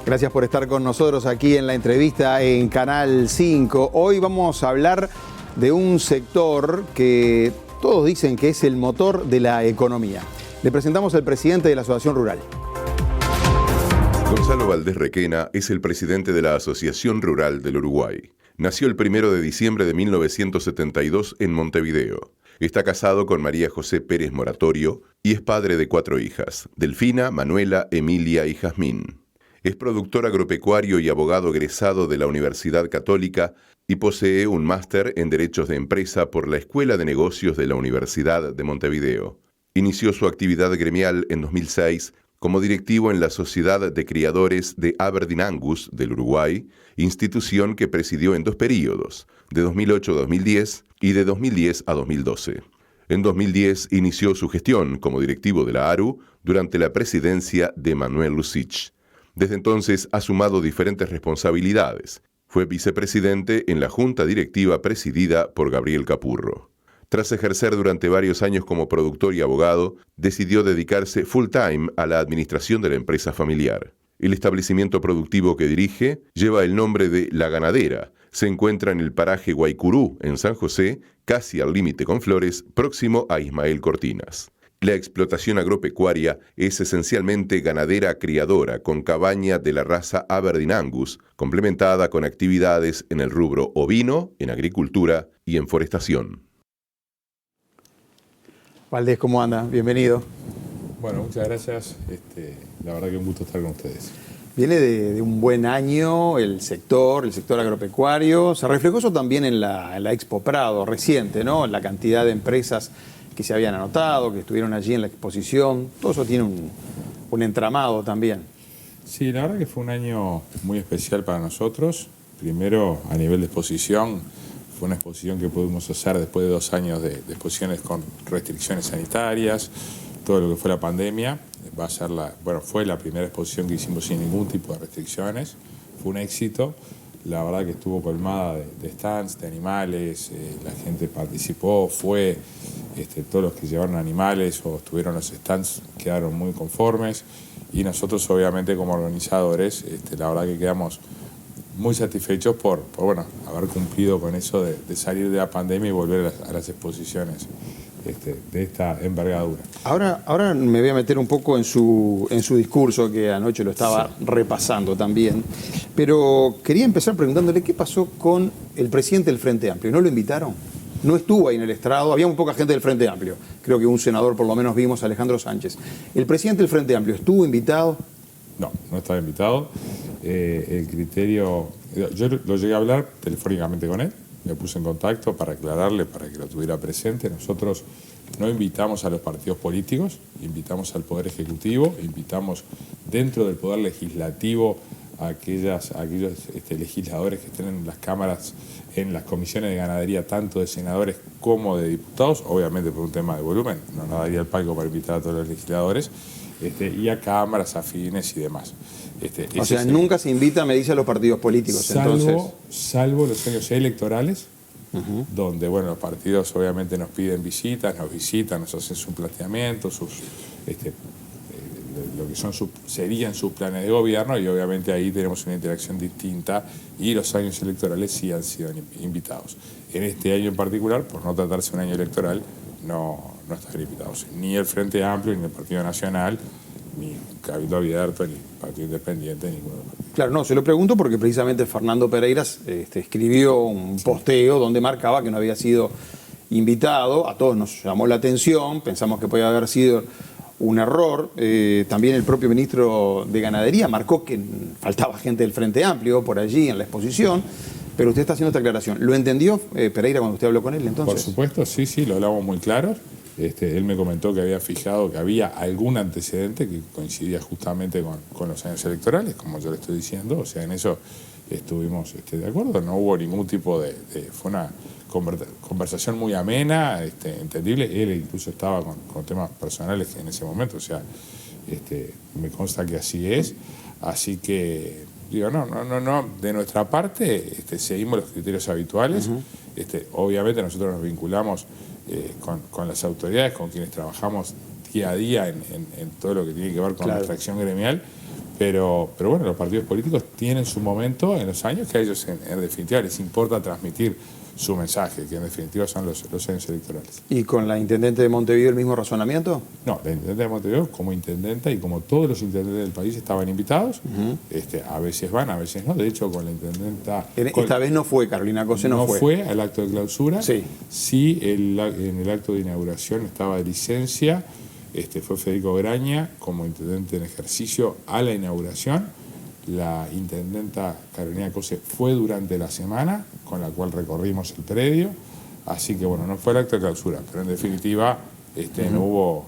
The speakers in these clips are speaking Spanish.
Gracias por estar con nosotros aquí en la entrevista en Canal 5. Hoy vamos a hablar de un sector que todos dicen que es el motor de la economía. Le presentamos al presidente de la Asociación Rural. Gonzalo Valdés Requena es el presidente de la Asociación Rural del Uruguay. Nació el 1 de diciembre de 1972 en Montevideo. Está casado con María José Pérez Moratorio y es padre de 4 hijas, Delfina, Manuela, Emilia y Jazmín. Es productor agropecuario y abogado egresado de la Universidad Católica y posee un máster en Derechos de Empresa por la Escuela de Negocios de la Universidad de Montevideo. Inició su actividad gremial en 2006 como directivo en la Sociedad de Criadores de Aberdeen Angus del Uruguay, institución que presidió en 2 períodos, de 2008 a 2010 y de 2010 a 2012. En 2010 inició su gestión como directivo de la ARU durante la presidencia de Manuel Lucich. Desde entonces ha sumado diferentes responsabilidades. Fue vicepresidente en la junta directiva presidida por Gabriel Capurro. Tras ejercer durante varios años como productor y abogado, decidió dedicarse full time a la administración de la empresa familiar. El establecimiento productivo que dirige lleva el nombre de La Ganadera. Se encuentra en el paraje Guaycurú, en San José, casi al límite con Flores, próximo a Ismael Cortinas. La explotación agropecuaria es esencialmente ganadera criadora con cabaña de la raza Aberdeen Angus, complementada con actividades en el rubro ovino, en agricultura y en forestación. Valdés, ¿cómo anda? Bienvenido. Bueno, muchas gracias. La verdad que un gusto estar con ustedes. Viene de un buen año el sector agropecuario. Se reflejó eso también en la Expo Prado reciente, ¿no? La cantidad de empresas que se habían anotado, que estuvieron allí en la exposición. Todo eso tiene un entramado también. Sí, la verdad que fue un año muy especial para nosotros. Primero, a nivel de exposición, fue una exposición que pudimos hacer después de 2 años de exposiciones con restricciones sanitarias, todo lo que fue la pandemia. Fue la primera exposición que hicimos sin ningún tipo de restricciones. Fue un éxito. La verdad que estuvo colmada de stands, de animales, la gente participó, todos los que llevaron animales o estuvieron en los stands quedaron muy conformes y nosotros obviamente como organizadores, la verdad que quedamos muy satisfechos por haber cumplido con eso de salir de la pandemia y volver a las exposiciones de esta envergadura. Ahora me voy a meter un poco en su discurso, que anoche lo estaba repasando también, pero quería empezar preguntándole qué pasó con el presidente del Frente Amplio. ¿No lo invitaron? No estuvo ahí en el estrado, había muy poca gente del Frente Amplio. Creo que un senador por lo menos vimos, Alejandro Sánchez. ¿El presidente del Frente Amplio estuvo invitado? No, no estaba invitado. El criterio, yo lo llegué a hablar telefónicamente con él, me puse en contacto para aclararle, para que lo tuviera presente. Nosotros no invitamos a los partidos políticos, invitamos al Poder Ejecutivo, invitamos dentro del Poder Legislativo a aquellos legisladores que estén en las cámaras, en las comisiones de ganadería, tanto de senadores como de diputados, obviamente por un tema de volumen, no nos daría el palco para invitar a todos los legisladores, y a cámaras afines y demás. O sea, nunca se invita, me dice, a los partidos políticos, salvo los años electorales, donde los partidos obviamente nos piden visitas, nos hacen su planteamiento, lo que serían sus planes de gobierno, y obviamente ahí tenemos una interacción distinta, y los años electorales sí han sido invitados. En este año en particular, por no tratarse de un año electoral, no están invitados ni el Frente Amplio, ni el Partido Nacional, ni Cabildo Abierto, ni Partido Independiente, ninguno de los partidos. Claro, no, se lo pregunto porque precisamente Fernando Pereiras escribió un posteo donde marcaba que no había sido invitado. A todos nos llamó la atención, pensamos que podía haber sido un error. También el propio ministro de Ganadería marcó que faltaba gente del Frente Amplio por allí en la exposición. Pero usted está haciendo esta aclaración. ¿Lo entendió Pereira cuando usted habló con él entonces? Por supuesto, sí, lo hablamos muy claro. Él me comentó que había fijado que había algún antecedente que coincidía justamente con los años electorales, como yo le estoy diciendo. O sea, en eso estuvimos de acuerdo. No hubo ningún tipo fue una conversación muy amena, entendible. Él incluso estaba con temas personales en ese momento. O sea, me consta que así es. Así que digo, no. De nuestra parte seguimos los criterios habituales. Obviamente nosotros nos vinculamos con las autoridades, con quienes trabajamos día a día en todo lo que tiene que ver con nuestra acción gremial, Pero bueno, los partidos políticos tienen su momento en los años que a ellos en definitiva les importa transmitir su mensaje, que en definitiva son los años electorales. ¿Y con la intendente de Montevideo el mismo razonamiento? No, la intendente de Montevideo como intendenta y como todos los intendentes del país estaban invitados, a veces van, a veces no. De hecho, con la intendenta... Esta vez no fue, Carolina Cose no fue. No fue al acto de clausura. Sí. Sí, en el acto de inauguración estaba de licencia, fue Federico Graña como intendente en ejercicio a la inauguración. La intendenta Carolina Cose fue durante la semana, con la cual recorrimos el predio, así que bueno, no fue el acto de clausura, pero en definitiva no hubo,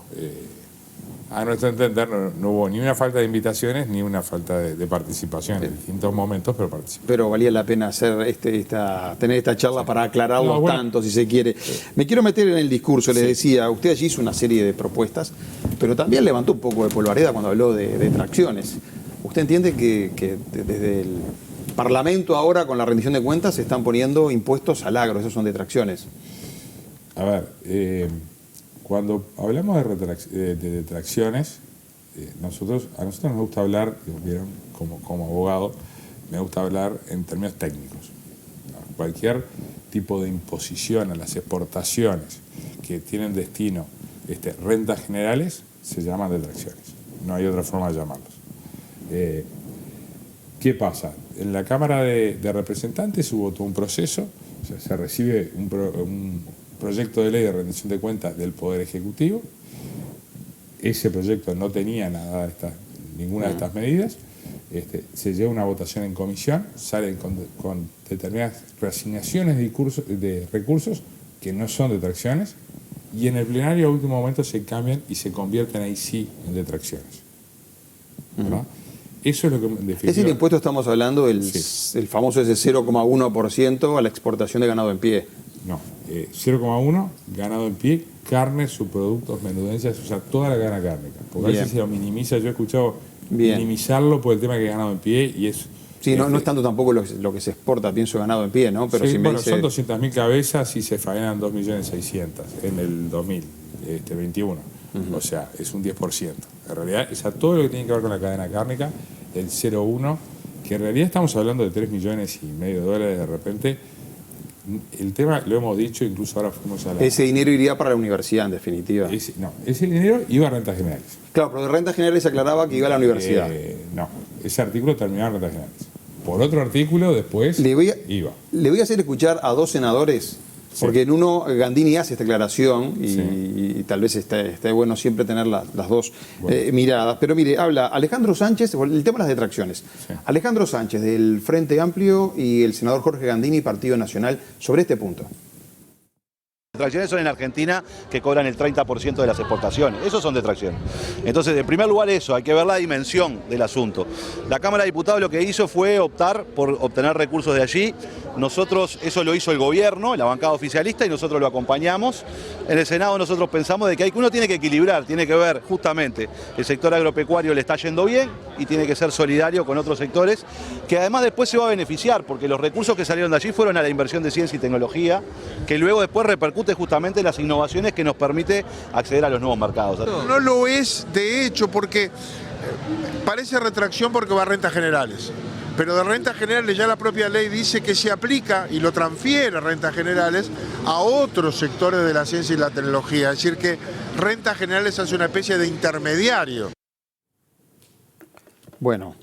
a nuestro entender, no hubo ni una falta de invitaciones ni una falta de participación en distintos momentos, pero participó. Pero valía la pena hacer tener esta charla para aclarar los tantos, si se quiere. Me quiero meter en el discurso, les decía, usted allí hizo una serie de propuestas, pero también levantó un poco de polvareda cuando habló de tracciones. ¿Usted entiende que desde el Parlamento ahora, con la rendición de cuentas, se están poniendo impuestos al agro? Esos son detracciones. A ver, cuando hablamos de detracciones, a nosotros nos gusta hablar, ¿vieron? Como abogado, me gusta hablar en términos técnicos. Cualquier tipo de imposición a las exportaciones que tienen destino rentas generales se llaman detracciones. No hay otra forma de llamarlos. ¿Qué pasa? En la Cámara de Representantes hubo todo un proceso, o sea, se recibe un proyecto de ley de rendición de cuentas del Poder Ejecutivo. Ese proyecto no tenía ninguna de estas medidas. Se lleva una votación en comisión, salen con determinadas reasignaciones de recursos que no son detracciones, y en el plenario a último momento se cambian y se convierten ahí sí en detracciones. ¿Verdad? Eso es lo que en definitiva... ¿Es el impuesto estamos hablando, el famoso ese 0,1% a la exportación de ganado en pie? No, 0,1 ganado en pie, carne, subproductos, menudencias, o sea, toda la cadena cárnica. Porque a veces se lo minimiza, yo he escuchado minimizarlo por el tema que ganado en pie y es... Sí, no es tanto tampoco lo que se exporta, pienso, ganado en pie, ¿no? Pero sí, si me dice... son 200.000 cabezas y se faenan 2.600.000 en el 2021. O sea, es un 10%. En realidad, todo lo que tiene que ver con la cadena cárnica, el 0,1, que en realidad estamos hablando de 3,5 millones de dólares de repente. El tema, lo hemos dicho, incluso ahora fuimos a la... Ese dinero iría para la universidad, en definitiva. Ese dinero iba a rentas generales. Claro, pero de rentas generales se aclaraba que iba a la universidad. No, ese artículo terminaba en rentas generales. Por otro artículo, después iba. Le voy a hacer escuchar a dos senadores, porque en uno Gandini hace esta aclaración y tal vez esté bueno siempre tener las dos miradas. Pero mire, habla Alejandro Sánchez, el tema de las detracciones. Sí. Alejandro Sánchez del Frente Amplio y el senador Jorge Gandini, Partido Nacional, sobre este punto. Detracciones son en Argentina que cobran el 30% de las exportaciones. Eso son detracciones. Entonces, en primer lugar eso, hay que ver la dimensión del asunto. La Cámara de Diputados lo que hizo fue optar por obtener recursos de allí. Nosotros, eso lo hizo el gobierno, la bancada oficialista, y nosotros lo acompañamos. En el Senado nosotros pensamos de que uno tiene que equilibrar, tiene que ver justamente el sector agropecuario le está yendo bien y tiene que ser solidario con otros sectores que además después se va a beneficiar porque los recursos que salieron de allí fueron a la inversión de ciencia y tecnología que luego después repercute justamente las innovaciones que nos permite acceder a los nuevos mercados. No lo es, de hecho, porque parece retracción porque va a rentas generales. Pero de rentas generales ya la propia ley dice que se aplica y lo transfiere a rentas generales a otros sectores de la ciencia y la tecnología. Es decir, que rentas generales hace una especie de intermediario. Bueno,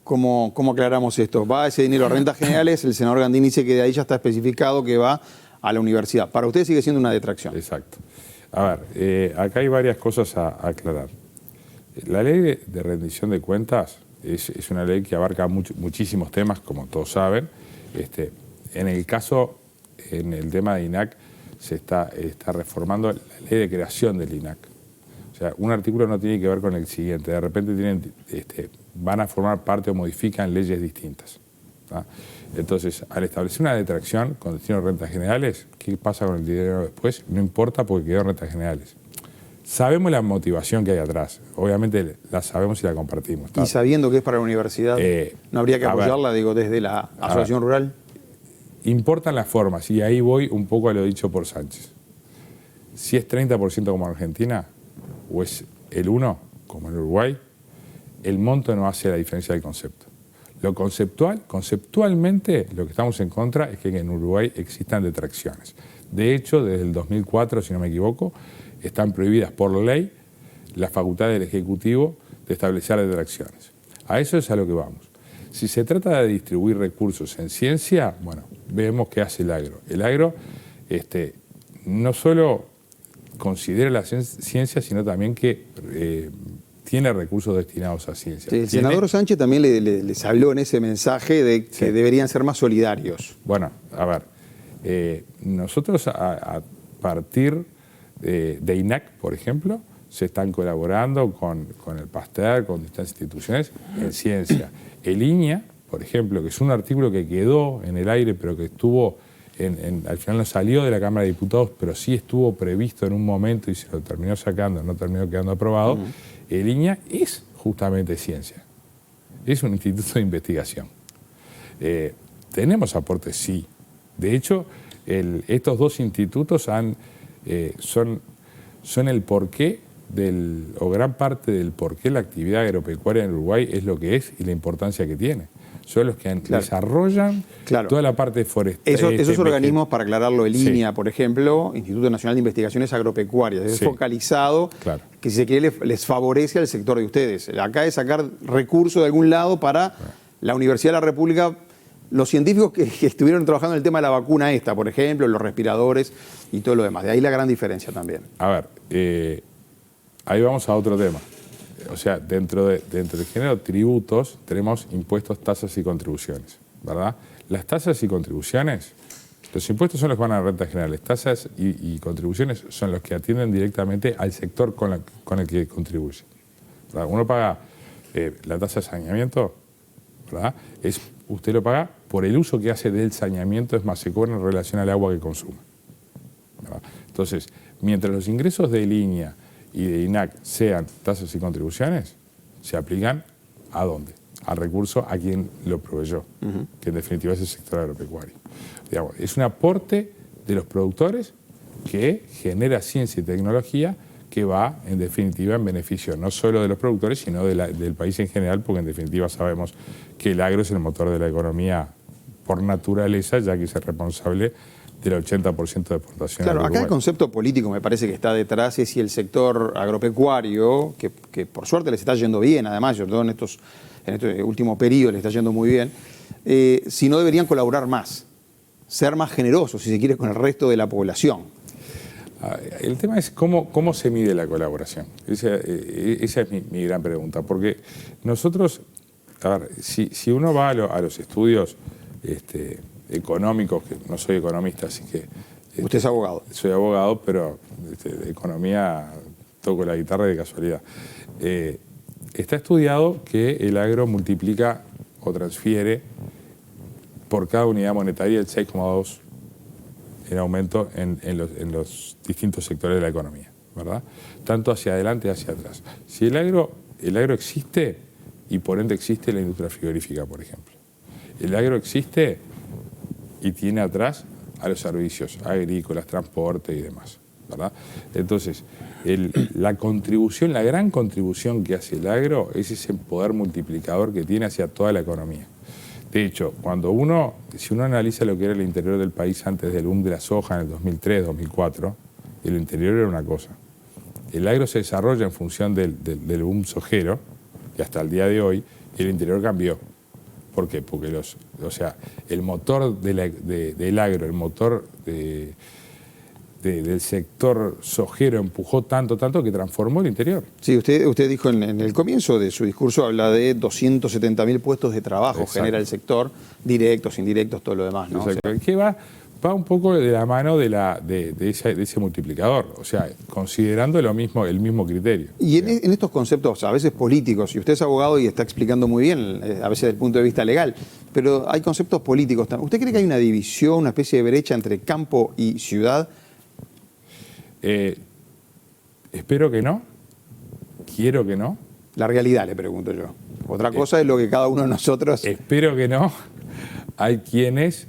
¿cómo aclaramos esto? Va ese dinero a rentas generales, el senador Gandini dice que de ahí ya está especificado que va a la universidad. Para usted sigue siendo una detracción. Exacto. A ver, acá hay varias cosas a aclarar. La ley de rendición de cuentas es una ley que abarca muchísimos temas, como todos saben. En el tema de INAC, se está reformando la ley de creación del INAC. O sea, un artículo no tiene que ver con el siguiente. De repente van a formar parte o modifican leyes distintas. ¿tá? Entonces, al establecer una detracción con destino a rentas generales, ¿qué pasa con el dinero después? No importa porque quedó en rentas generales. Sabemos la motivación que hay atrás. Obviamente la sabemos y la compartimos. ¿tá? Y sabiendo que es para la universidad, ¿no habría que apoyarla, desde la Asociación Rural? Importan las formas, y ahí voy un poco a lo dicho por Sánchez. Si es 30% como Argentina, o es el 1% como en Uruguay, el monto no hace la diferencia del concepto. Lo conceptual, conceptualmente, lo que estamos en contra es que en Uruguay existan detracciones. De hecho, desde el 2004, si no me equivoco, están prohibidas por ley las facultades del Ejecutivo de establecer detracciones. A eso es a lo que vamos. Si se trata de distribuir recursos en ciencia, bueno, vemos qué hace el agro. El agro no solo considera la ciencia, sino también que tiene recursos destinados a ciencia. Sí, el senador Sánchez también les habló en ese mensaje de que deberían ser más solidarios. Bueno, a ver, nosotros a partir de INAC, por ejemplo, se están colaborando con el Pasteur, con distintas instituciones en ciencia. El INIA, por ejemplo, que es un artículo que quedó en el aire, pero que estuvo, al final no salió de la Cámara de Diputados, pero sí estuvo previsto en un momento y se lo terminó sacando, no terminó quedando aprobado. El INIA es justamente ciencia, es un instituto de investigación. ¿Tenemos aportes? Sí. De hecho, estos dos institutos son el porqué o gran parte del porqué la actividad agropecuaria en Uruguay es lo que es y la importancia que tiene. Son los que desarrollan toda la parte forestal. Esos organismos, para aclararlo, el INIA, por ejemplo, Instituto Nacional de Investigaciones Agropecuarias, es focalizado, que si se quiere les favorece al sector de ustedes. Acá es sacar recursos de algún lado para la Universidad de la República. Los científicos que estuvieron trabajando en el tema de la vacuna por ejemplo, los respiradores y todo lo demás. De ahí la gran diferencia también. A ver, ahí vamos a otro tema. O sea, dentro del género tributos tenemos impuestos, tasas y contribuciones, ¿verdad? Las tasas y contribuciones, los impuestos son los que van a rentas generales, tasas y contribuciones son los que atienden directamente al sector con el que contribuye, ¿verdad? Uno paga la tasa de saneamiento, ¿verdad? Usted lo paga por el uso que hace del saneamiento, es más, se cobra en relación al agua que consume, ¿verdad? Entonces, mientras los ingresos de línea y de INAC sean tasas y contribuciones, se aplican ¿a dónde? Al recurso a quien lo proveyó, que en definitiva es el sector agropecuario. Digamos, es un aporte de los productores que genera ciencia y tecnología que va, en definitiva, en beneficio no solo de los productores, sino del país en general, porque en definitiva sabemos que el agro es el motor de la economía por naturaleza, ya que es el responsable del 80% de exportación. Claro, acá el concepto político me parece que está detrás es si el sector agropecuario, que por suerte les está yendo bien, además, sobre todo en este último periodo les está yendo muy bien, si no deberían colaborar más, ser más generosos, si se quiere, con el resto de la población. El tema es cómo se mide la colaboración. Esa es mi gran pregunta, porque nosotros, a ver, si uno va a los estudios económicos, que no soy economista, así que... Usted es abogado. Soy abogado, pero de economía toco la guitarra de casualidad. Está estudiado que el agro multiplica o transfiere por cada unidad monetaria el 6,2 en aumento en los distintos sectores de la economía, ¿verdad? Tanto hacia adelante y hacia atrás. Si el agro existe, y por ende existe la industria frigorífica, por ejemplo. El agro existe y tiene atrás a los servicios agrícolas, transporte y demás, ¿verdad? Entonces, la gran contribución que hace el agro es ese poder multiplicador que tiene hacia toda la economía. De hecho, si uno analiza lo que era el interior del país antes del boom de la soja en el 2003, 2004, el interior era una cosa. El agro se desarrolla en función del boom sojero, y hasta el día de hoy, el interior cambió. ¿Por qué? Porque el motor del agro, el motor del sector sojero empujó tanto que transformó el interior. Sí, usted dijo en el comienzo de su discurso, habla de 270.000 puestos de trabajo. Exacto. Genera el sector, directos, indirectos, todo lo demás, ¿no? Exacto. O sea, que va un poco de la mano de ese multiplicador, o sea, considerando el mismo criterio. Y en estos conceptos, a veces políticos, y usted es abogado y está explicando muy bien, a veces desde el punto de vista legal, pero hay conceptos políticos también. ¿Usted cree que hay una división, una especie de brecha entre campo y ciudad? Espero que no, quiero que no. La realidad, le pregunto yo. Otra cosa es lo que cada uno de nosotros... Espero que no. Hay quienes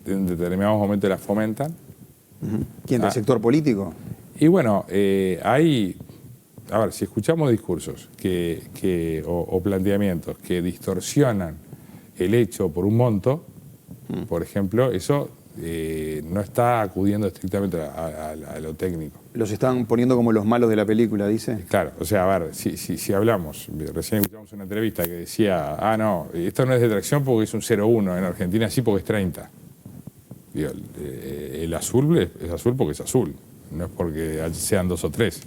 en determinados momentos la fomentan. ¿Quién? ¿Del sector político? Y bueno, hay a ver, si escuchamos discursos o planteamientos que distorsionan el hecho por un monto, por ejemplo, eso no está acudiendo estrictamente a lo técnico. Los están poniendo como los malos de la película, dice. Claro, o sea, a ver, si hablamos, recién escuchamos una entrevista que decía, no, esto no es de tracción porque es un 0,1, en Argentina sí porque es 30. Digo, el azul es azul porque es azul, no es porque sean 2 o 3.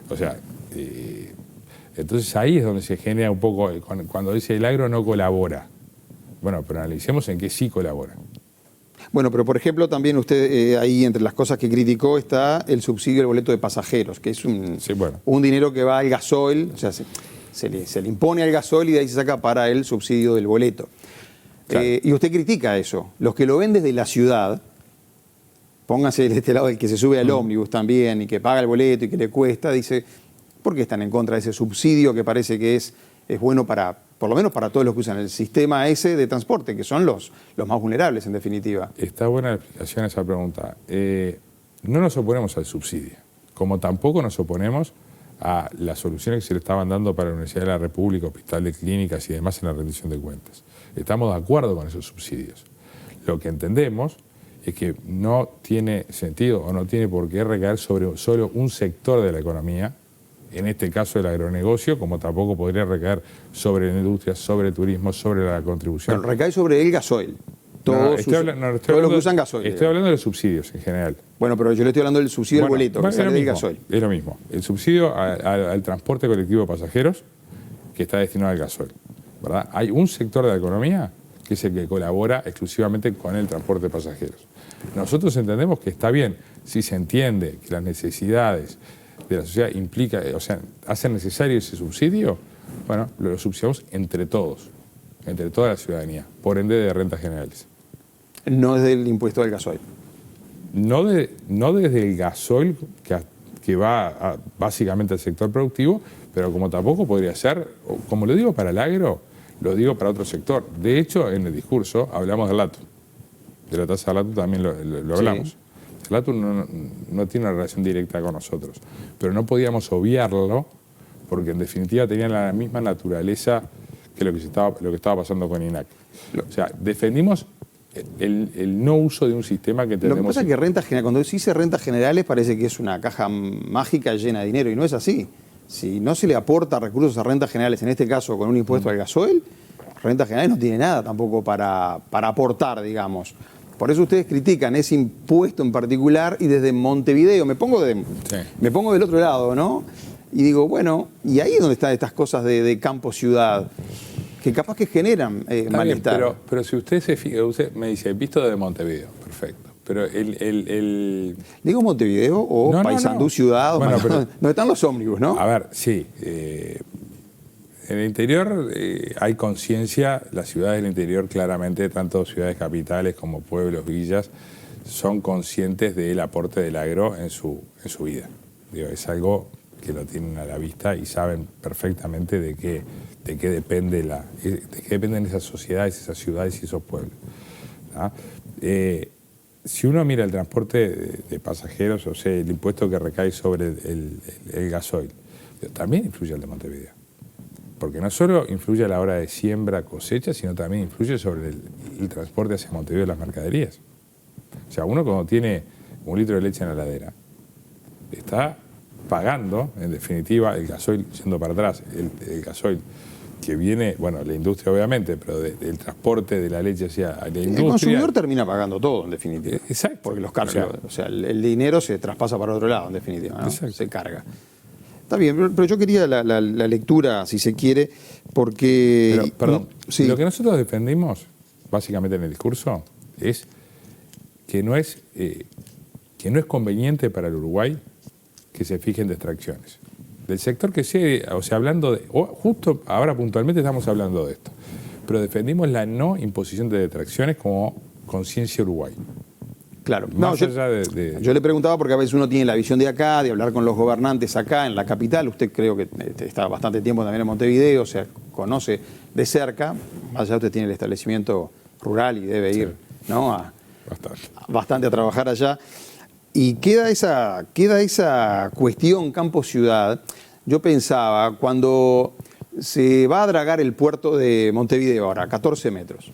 O sea, entonces ahí es donde se genera un poco, cuando dice el agro no colabora. Bueno, pero analicemos en qué sí colabora. Bueno, pero por ejemplo también usted, ahí entre las cosas que criticó está el subsidio del boleto de pasajeros, que es un dinero que va al gasoil, o sea, se le impone al gasoil y de ahí se saca para el subsidio del boleto. Claro. Y usted critica eso. Los que lo ven desde la ciudad, pónganse de este lado el que se sube al ómnibus también y que paga el boleto y que le cuesta, dice, ¿por qué están en contra de ese subsidio que parece que es bueno para, por lo menos para todos los que usan el sistema ese de transporte, que son los más vulnerables en definitiva? Está buena la explicación a esa pregunta. No nos oponemos al subsidio, como tampoco nos oponemos a las soluciones que se le estaban dando para la Universidad de la República, Hospital de Clínicas y demás en la rendición de cuentas. Estamos de acuerdo con esos subsidios. Lo que entendemos es que no tiene sentido o no tiene por qué recaer sobre solo un sector de la economía, en este caso el agronegocio, como tampoco podría recaer sobre la industria, sobre el turismo, sobre la contribución. Pero recae sobre el gasoil. Todos los que usan gasoil. Estoy hablando de los subsidios en general. Bueno, pero yo le estoy hablando del subsidio del boleto, que sale del gasoil. Es lo mismo. El subsidio al transporte colectivo de pasajeros, que está destinado al gasoil, ¿verdad? Hay un sector de la economía que es el que colabora exclusivamente con el transporte de pasajeros. Nosotros entendemos que está bien si se entiende que las necesidades de la sociedad implica, o sea, hacen necesario ese subsidio, bueno, lo subsidiamos entre todos, entre toda la ciudadanía, por ende de rentas generales. No desde el impuesto del gasoil. No desde el gasoil que va básicamente al sector productivo, pero como tampoco podría ser, como lo digo para el agro, lo digo para otro sector. De hecho, en el discurso hablamos del LATU. De la tasa de LATU también lo hablamos. Sí. El LATU no tiene una relación directa con nosotros, pero no podíamos obviarlo porque en definitiva tenían la misma naturaleza que lo que estaba pasando con INAC. O sea, defendimos el no uso de un sistema que entendemos... Lo que pasa es que cuando se dice rentas generales parece que es una caja mágica llena de dinero y no es así. Si no se le aporta recursos a rentas generales, en este caso con un impuesto al gasoil, rentas generales no tiene nada tampoco para aportar, digamos. Por eso ustedes critican ese impuesto en particular y desde Montevideo, me pongo del otro lado, ¿no? Y digo, bueno, y ahí es donde están estas cosas de campo-ciudad, que capaz que generan malestar. Bien, pero si usted se fija, usted me dice, visto desde Montevideo, perfecto. Pero ¿Digo Montevideo o Paysandú, Ciudad? Bueno, no están los ómnibus, ¿no? A ver, sí. En el interior hay conciencia, las ciudades del interior claramente, tanto ciudades capitales como pueblos, villas, son conscientes del aporte del agro en su vida. Digo, es algo que lo tienen a la vista y saben perfectamente de qué dependen esas sociedades, esas ciudades y esos pueblos, ¿no? Si uno mira el transporte de pasajeros, o sea, el impuesto que recae sobre el gasoil, también influye al de Montevideo. Porque no solo influye a la hora de siembra, cosecha, sino también influye sobre el transporte hacia Montevideo de las mercaderías. O sea, uno cuando tiene un litro de leche en la heladera, está pagando, en definitiva, el gasoil yendo para atrás, el gasoil que viene, bueno, la industria obviamente, pero del transporte de la leche hacia la industria. El consumidor termina pagando todo, en definitiva. Exacto. Porque los cargos, o sea, el dinero se traspasa para otro lado, en definitiva, ¿no? Se carga. Está bien, pero yo quería la lectura, si se quiere, porque... Pero, perdón, sí. Lo que nosotros defendimos, básicamente en el discurso, es que no es conveniente para el Uruguay que se fijen distracciones. Del sector que sea, o sea, hablando de... justo ahora puntualmente estamos hablando de esto, pero defendimos la no imposición de detracciones como conciencia Uruguay. Claro. Yo le preguntaba porque a veces uno tiene la visión de acá, de hablar con los gobernantes acá en la capital. Usted creo que está bastante tiempo también en Montevideo, o sea, conoce de cerca. Más allá usted tiene el establecimiento rural y debe ir, ¿no? Bastante a trabajar allá. Y queda esa cuestión campo-ciudad. yo pensaba, cuando se va a dragar el puerto de Montevideo ahora, a 14 metros,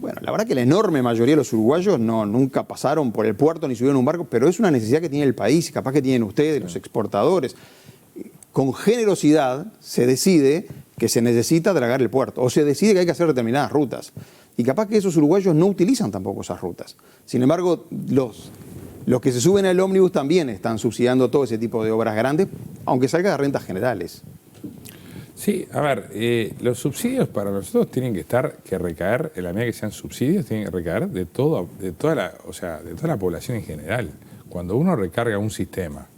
bueno, la verdad que la enorme mayoría de los uruguayos nunca pasaron por el puerto ni subieron un barco, pero es una necesidad que tiene el país, capaz que tienen ustedes, los exportadores. Con generosidad se decide que se necesita dragar el puerto, o se decide que hay que hacer determinadas rutas. Y capaz que esos uruguayos no utilizan tampoco esas rutas. Sin embargo, los que se suben al ómnibus también están subsidiando todo ese tipo de obras grandes, aunque salga de rentas generales. Sí, a ver, los subsidios para nosotros tienen que recaer, en la medida que sean subsidios, tienen que recaer de toda la población en general. Cuando uno recarga un sistema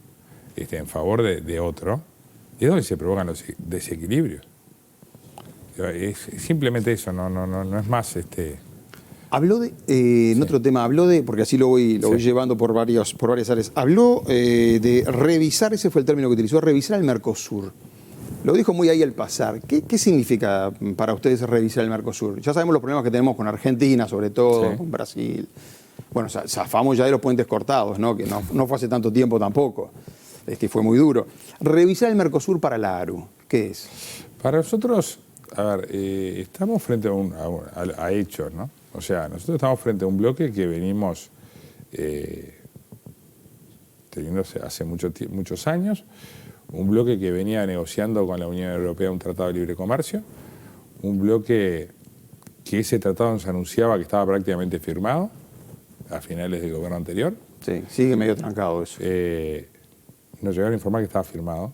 en favor de otro, es donde se provocan los desequilibrios. Es simplemente eso, no es más. Habló de, en otro tema, habló de, porque así lo voy llevando por varias áreas, habló de revisar, ese fue el término que utilizó, revisar el Mercosur. Lo dijo muy ahí al pasar. ¿Qué significa para ustedes revisar el Mercosur? Ya sabemos los problemas que tenemos con Argentina, sobre todo, con Brasil. Bueno, zafamos ya de los puentes cortados, ¿no? Que no fue hace tanto tiempo tampoco. Fue muy duro. Revisar el Mercosur para la ARU, ¿qué es? Para nosotros, a ver, estamos frente a hechos, ¿no? O sea, nosotros estamos frente a un bloque que venimos teniéndose hace muchos años, un bloque que venía negociando con la Unión Europea un tratado de libre comercio, un bloque que ese tratado nos anunciaba que estaba prácticamente firmado a finales del gobierno anterior. Sí, sigue medio trancado eso. Nos llegaron a informar que estaba firmado.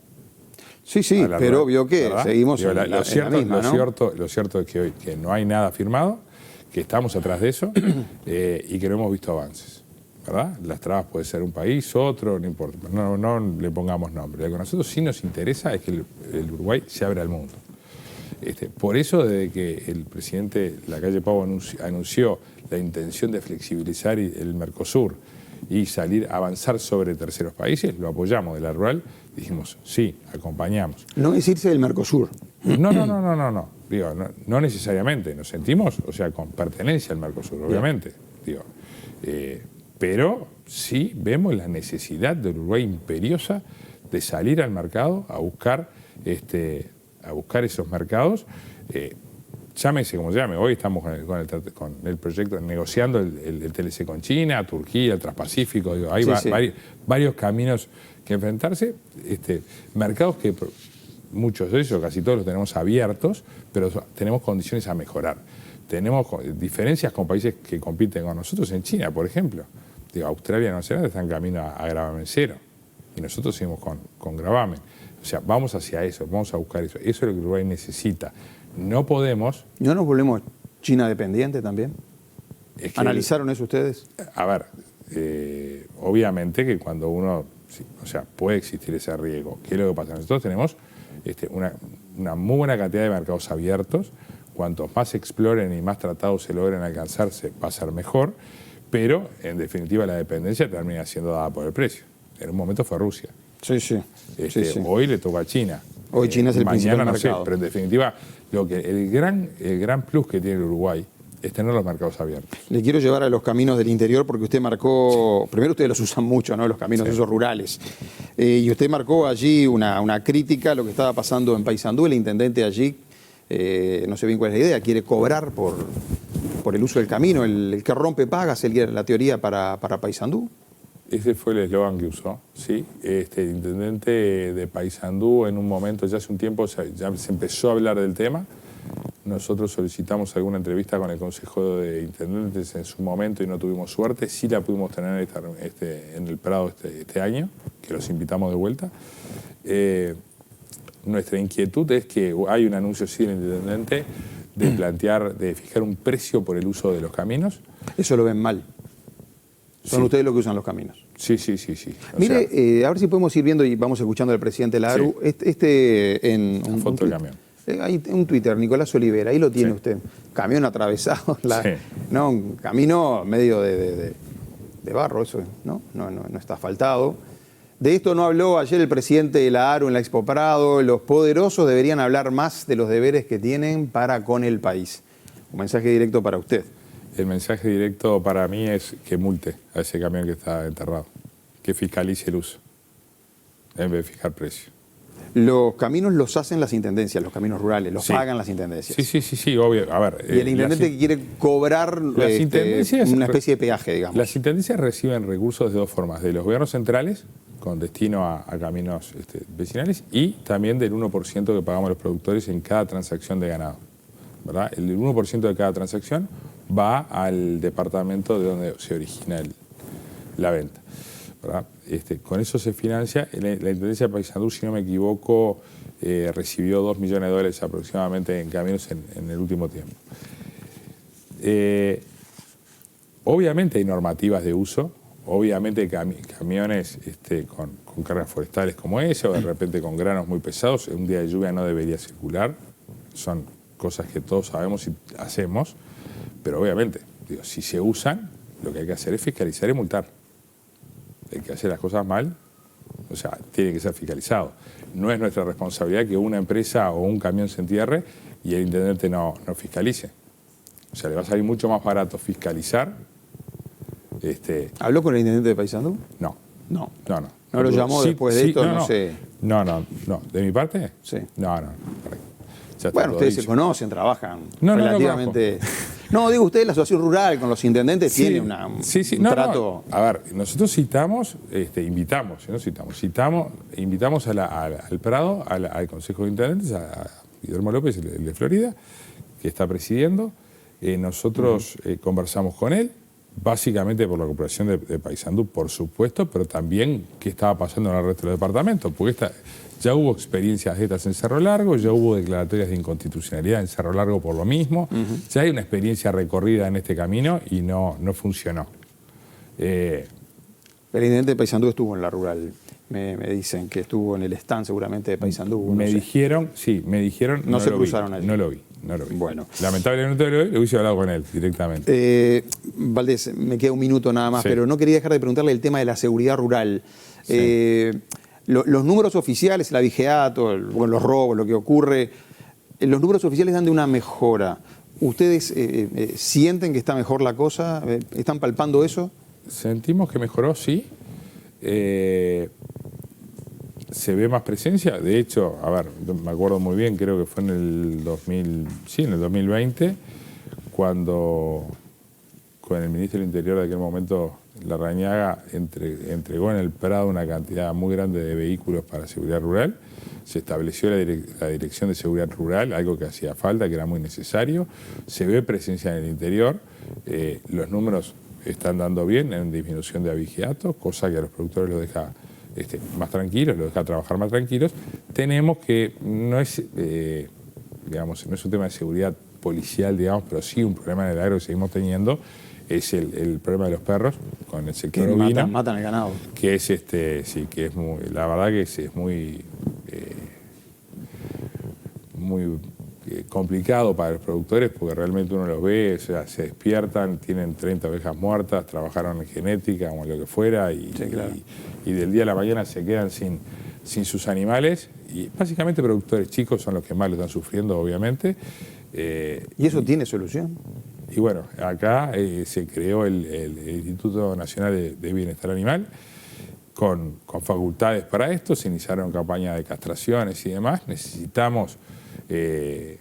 Sí, pero vio que seguimos en la misma, ¿no? Lo cierto es que hoy que no hay nada firmado, que estamos atrás de eso y que no hemos visto avances, ¿verdad? Las trabas puede ser un país, otro, no importa, no le pongamos nombre. Lo que a nosotros sí nos interesa es que el Uruguay se abra al mundo. Por eso, desde que el presidente Lacalle Pou anunció la intención de flexibilizar el Mercosur y avanzar sobre terceros países, lo apoyamos de la rural, dijimos, sí, acompañamos. No es irse del Mercosur. No. Digo, no necesariamente, nos sentimos, o sea, con pertenencia al Mercosur, obviamente. Digo, pero sí vemos la necesidad del Uruguay imperiosa de salir al mercado a buscar esos mercados. Llámese como llame, hoy estamos con el proyecto, negociando el TLC con China, Turquía, el Transpacífico, digo, hay varios caminos que enfrentarse, mercados que muchos de ellos, casi todos los tenemos abiertos, pero tenemos condiciones a mejorar. Tenemos diferencias con países que compiten con nosotros en China, por ejemplo. Digo, Australia y Nueva Zelanda están en camino a gravamen cero y nosotros seguimos con gravamen. O sea, vamos hacia eso, vamos a buscar eso. Eso es lo que Uruguay necesita. No podemos... ¿No nos volvemos China dependiente también? ¿Analizaron eso ustedes? A ver, obviamente que cuando uno... o sea, puede existir ese riesgo. ¿Qué es lo que pasa? Nosotros tenemos una muy buena cantidad de mercados abiertos. Cuantos más se exploren y más tratados se logren alcanzarse, va a ser mejor. Pero, en definitiva, la dependencia termina siendo dada por el precio. En un momento fue Rusia. Sí. Hoy le toca a China. Hoy China es el principal no mercado. sé, pero en definitiva, el gran plus que tiene el Uruguay es tener los mercados abiertos. Le quiero llevar a los caminos del interior porque usted marcó, primero ustedes los usan mucho, ¿no? Los caminos esos rurales. Y usted marcó allí una crítica a lo que estaba pasando en Paysandú. El intendente allí, no sé bien cuál es la idea, quiere cobrar por el uso del camino. El que rompe paga, sería la teoría para Paysandú. Ese fue el eslogan que usó, sí. El intendente de Paysandú en un momento, ya hace un tiempo, ya se empezó a hablar del tema. Nosotros solicitamos alguna entrevista con el Consejo de Intendentes en su momento y no tuvimos suerte. Sí la pudimos tener en el Prado este año, que los invitamos de vuelta. Nuestra inquietud es que hay un anuncio sí del intendente de fijar un precio por el uso de los caminos. Eso lo ven mal. Son ustedes los que usan los caminos. Sí. Mire, a ver si podemos ir viendo y vamos escuchando al presidente de la ARU. En una foto del camión. Hay un Twitter, Nicolás Olivera, ahí lo tiene usted. Camión atravesado, ¿no? Un camino medio de barro, eso no está asfaltado. De esto no habló ayer el presidente de la ARU en la Expo Prado. Los poderosos deberían hablar más de los deberes que tienen para con el país. Un mensaje directo para usted. El mensaje directo para mí es que multe a ese camión que está enterrado, que fiscalice el uso, en vez de fijar precio. los caminos los hacen las intendencias, los caminos rurales, los pagan las intendencias. Sí, obvio. A ver, y el intendente que quiere cobrar una especie de peaje, digamos. Las intendencias reciben recursos de dos formas, de los gobiernos centrales, con destino a caminos vecinales, y también del 1% que pagamos los productores en cada transacción de ganado, ¿verdad? El 1% de cada transacción va al departamento de donde se origina la venta, ¿verdad? Con eso se financia. La Intendencia de Paysandú, si no me equivoco, recibió $2 millones aproximadamente en caminos en el último tiempo. Obviamente hay normativas de uso, obviamente camiones con cargas forestales como ese, o de repente con granos muy pesados, en un día de lluvia no debería circular. Son cosas que todos sabemos y hacemos, pero obviamente, si se usan, lo que hay que hacer es fiscalizar y multar. El que hace las cosas mal, o sea, tiene que ser fiscalizado. No es nuestra responsabilidad que una empresa o un camión se entierre y el intendente no fiscalice. O sea, le va a salir mucho más barato fiscalizar. ¿Habló con el intendente de Paysandú? No. No. ¿No lo llamó después de esto? No sé. No. ¿De mi parte? Sí. No. Bueno, ustedes se conocen, trabajan relativamente... No, digo, ustedes, la asociación rural con los intendentes tiene un trato... A ver, nosotros invitamos al Prado, al Consejo de Intendentes, a Guillermo López, el de Florida, que está presidiendo. Nosotros conversamos con él, básicamente por la cooperación de Paysandú, por supuesto, pero también qué estaba pasando en el resto del departamento, porque ya hubo experiencias de estas en Cerro Largo, ya hubo declaratorias de inconstitucionalidad en Cerro Largo por lo mismo, ya hay una experiencia recorrida en este camino y no funcionó. El intendente de Paysandú estuvo en la rural, me dicen que estuvo en el stand seguramente de Paysandú. Me dijeron. No se cruzaron allí. No lo vi. Bueno. Lamentablemente le hubiese hablado con él directamente. Valdés, me queda un minuto nada más, pero no quería dejar de preguntarle el tema de la seguridad rural. Sí. Los números oficiales, el abigeato, los robos, lo que ocurre, los números oficiales dan de una mejora. ¿Ustedes sienten que está mejor la cosa? ¿Están palpando eso? Sentimos que mejoró, sí. Se ve más presencia. De hecho, a ver, me acuerdo muy bien, creo que fue en el 2020, cuando con el ministro del Interior de aquel momento, Larrañaga, entregó en el Prado una cantidad muy grande de vehículos para seguridad rural. Se estableció la Dirección de Seguridad Rural, algo que hacía falta, que era muy necesario. Se ve presencia en el interior. Los números están dando bien en disminución de abigeatos, cosa que a los productores los deja más tranquilos, los deja trabajar más tranquilos. Tenemos que, no es un tema de seguridad policial, digamos, pero sí un problema en el agro que seguimos teniendo, es el problema de los perros con el sector ovino. Matan el ganado. Que es que es muy, la verdad que es muy complicado para los productores, porque realmente uno los ve, o sea, se despiertan, tienen 30 ovejas muertas, trabajaron en genética o en lo que fuera, y del día a la mañana se quedan sin sus animales, y básicamente productores chicos son los que más lo están sufriendo, obviamente. ¿Y eso tiene solución? Y bueno, acá se creó el Instituto Nacional de Bienestar Animal con facultades para esto, se iniciaron campañas de castraciones y demás. Necesitamos que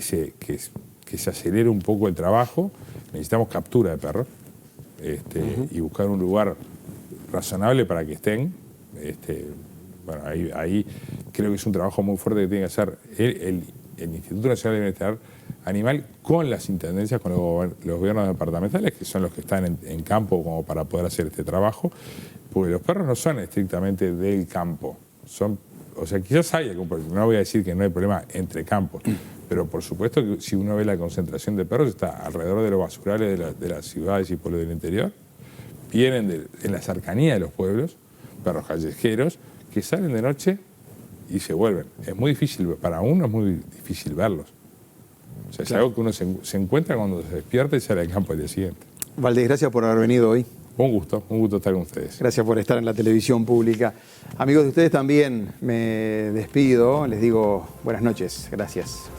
se acelere un poco el trabajo, necesitamos captura de perros y buscar un lugar razonable para que estén. Bueno, ahí creo que es un trabajo muy fuerte que tiene que hacer el Instituto Nacional de Bienestar Animal con las intendencias, con los gobiernos departamentales, que son los que están en campo como para poder hacer este trabajo, porque los perros no son estrictamente del campo, o sea, quizás hay algún problema, no voy a decir que no hay problema entre campos, pero por supuesto que si uno ve la concentración de perros está alrededor de los basurales de las ciudades y pueblos del interior, vienen en la cercanía de los pueblos, perros callejeros, que salen de noche y se vuelven. Es muy difícil, para uno es muy difícil verlos. O sea, es algo que uno se encuentra cuando se despierta y sale al campo el día siguiente. Valdés, gracias por haber venido hoy. Un gusto estar con ustedes. Gracias por estar en la televisión pública. Amigos de ustedes también, me despido, les digo buenas noches. Gracias.